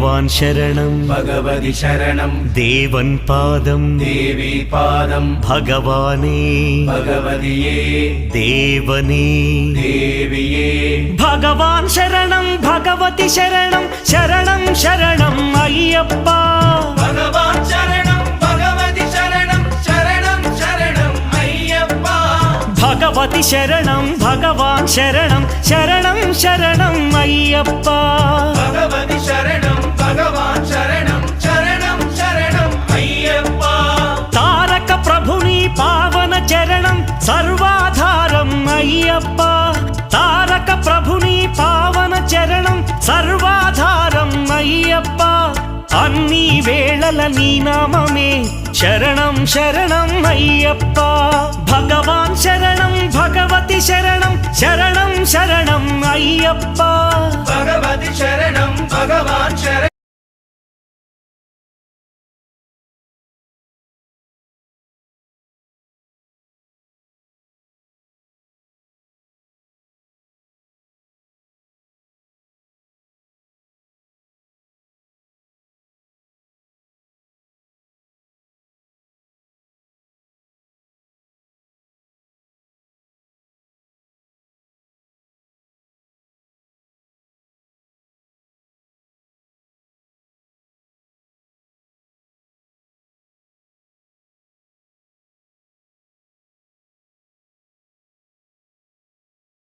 ഭഗവാൻ ശരണം ഭഗവതി ശരണം ദേവൻ പാദം ദേവി പാദം ഭഗവാനേ ഭഗവതിയേ ദേവനേ ദേവിയേ ഭഗവാൻ ശരണം ഭഗവതി ശരണം ശരണം ശരണം അയ്യപ്പ ഭഗവാൻ ശരണം ഭഗവതി ശരണം ശരണം ശരണം അയ്യപ്പ ഭഗവതി ശരണം ഭഗവാൻ ശരണം ശരണം ശരണം അയ്യപ്പ ഭഗവതി ശരണം ഭഗവാൻ ശരണം ശരണം ശരണം അയ്യപ്പ താരക ప్రభుని పావన చరణం సర్వాధారం అయ్యప్ప తారక ప్రభుని పావన చరణం సర్వాధారం అయ్యప్ప అన్ని వేళల నీ నామమే శరణం శరణం అయ్యప్ప భగవాన్ శరణం భగవతి శరణం శరణం శరణం అయ్యప్ప భగవతి శరణం భగవాన్ శరణం